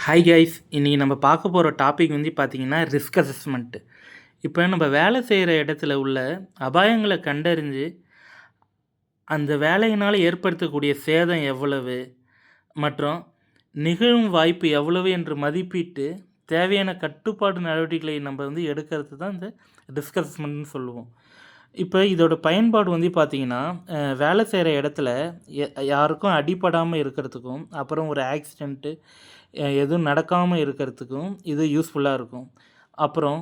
Hi guys, இன்றைக்கி நம்ம பார்க்க போகிற டாபிக் வந்து பார்த்திங்கன்னா ரிஸ்க் அசஸ்மெண்ட்டு. இப்போ நம்ம வேலை செய்கிற இடத்துல உள்ள அபாயங்களை கண்டறிஞ்சு அந்த வேலையினால் ஏற்படுத்தக்கூடிய சேதம் எவ்வளவு மற்றும் நிகழும் வாய்ப்பு எவ்வளவு என்று மதிப்பிட்டு தேவையான கட்டுப்பாடு நடவடிக்கைகளை நம்ம வந்து எடுக்கிறது தான் இந்த ரிஸ்க் அசஸ்மெண்ட்னு சொல்லுவோம். இப்போ இதோட பயன்பாடு வந்து பார்த்திங்கன்னா, வேலை செய்கிற இடத்துல யாருக்கும் அடிபடாமல் இருக்கிறதுக்கும், அப்புறம் ஒரு ஆக்சிடெண்ட்டு எதுவும் நடக்காமல் இருக்கிறதுக்கும் இது யூஸ்ஃபுல்லாக இருக்கும். அப்புறம்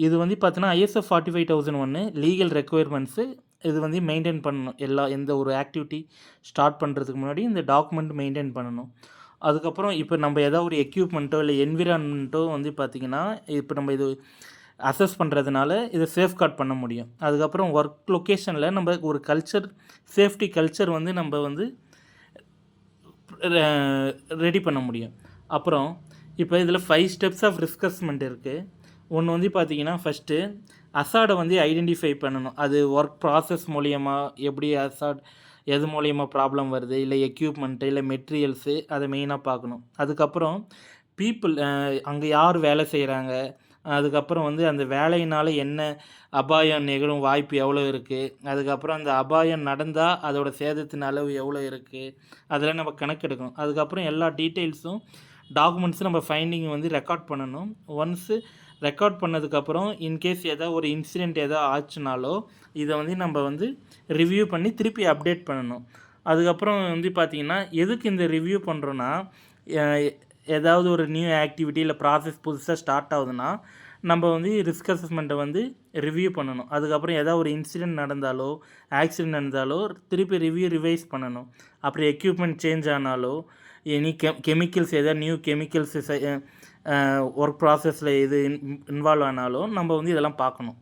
இது வந்து பார்த்தீங்கன்னா, ISO 45001 லீகல் ரெக்யர்மெண்ட்ஸு இது வந்து மெயின்டெயின் பண்ணணும். எந்த ஒரு ஆக்டிவிட்டி ஸ்டார்ட் பண்ணுறதுக்கு முன்னாடி இந்த டாக்குமெண்ட் மெயின்டெயின் பண்ணணும். அதுக்கப்புறம் இப்போ நம்ம ஏதாவது ஒரு எக்யூப்மெண்ட்டோ இல்லை என்விரான்மெண்ட்டோ வந்து பார்த்திங்கன்னா, இப்போ நம்ம இது அசஸ் பண்ணுறதுனால இதை சேஃப்கார்ட் பண்ண முடியும். அதுக்கப்புறம் ஒர்க் லொக்கேஷனில் நம்ம ஒரு சேஃப்டி கல்ச்சர் வந்து நம்ம வந்து ரெடி பண்ண முடியும். அப்புறம் இப்போ இதில் 5 ஸ்டெப்ஸ் ஆஃப் ரிஸ்க் அசஸ்மெண்ட் இருக்குது. ஒன்று வந்து பார்த்திங்கன்னா, ஃபஸ்ட்டு அசாடை வந்து ஐடென்டிஃபை பண்ணணும். அது ஒர்க் ப்ராசஸ் மூலியமா எப்படி அசாட் எது மூலியமாக ப்ராப்ளம் வருது, இல்லை எக்யூப்மெண்ட்டு இல்லை மெட்டீரியல்ஸு அதை மெயினாக பார்க்கணும். அதுக்கப்புறம் பீப்புள் அங்கே யார் வேலை செய்கிறாங்க, அதுக்கப்புறம் வந்து அந்த வேலையினால் என்ன அபாயம் நிகழும் வாய்ப்பு எவ்வளோ இருக்குது, அதுக்கப்புறம் அந்த அபாயம் நடந்தால் அதோட சேதத்தின் அளவு எவ்வளோ இருக்குது, அதெல்லாம் நம்ம கணக்கெடுக்கணும். அதுக்கப்புறம் எல்லா டீட்டெயில்ஸும் டாக்குமெண்ட்ஸும் நம்ம ஃபைண்டிங் வந்து ரெக்கார்ட் பண்ணணும். ஒன்ஸு ரெக்கார்ட் பண்ணதுக்கப்புறம் இன்கேஸ் ஏதாவது ஒரு இன்சிடெண்ட் ஏதாவது ஆச்சுனாலோ இதை வந்து நம்ம வந்து ரிவ்யூ பண்ணி திருப்பி அப்டேட் பண்ணணும். அதுக்கப்புறம் வந்து பார்த்திங்கன்னா, எதுக்கு இந்த ரிவ்யூ பண்ணுறோன்னா, ஏதாவது ஒரு நியூ ஆக்டிவிட்டி இல்லை ப்ராசஸ் புதுசாக ஸ்டார்ட் ஆகுதுன்னா நம்ம வந்து ரிஸ்க் அசஸ்மெண்ட்டை வந்து ரிவ்யூ பண்ணணும். அதுக்கப்புறம் ஏதாவது ஒரு இன்சிடெண்ட் நடந்தாலோ ஆக்சிடெண்ட் நடந்தாலோ திருப்பி ரிவைஸ் பண்ணணும். அப்புறம் எக்யூப்மெண்ட் சேஞ்ச் ஆனாலோ எனி கெமிக்கல்ஸ் ஏதாவது நியூ கெமிக்கல்ஸ் ஒர்க் ப்ராசஸில் இது இன்வால்வ் ஆனாலும் நம்ம வந்து இதெல்லாம் பார்க்கணும்.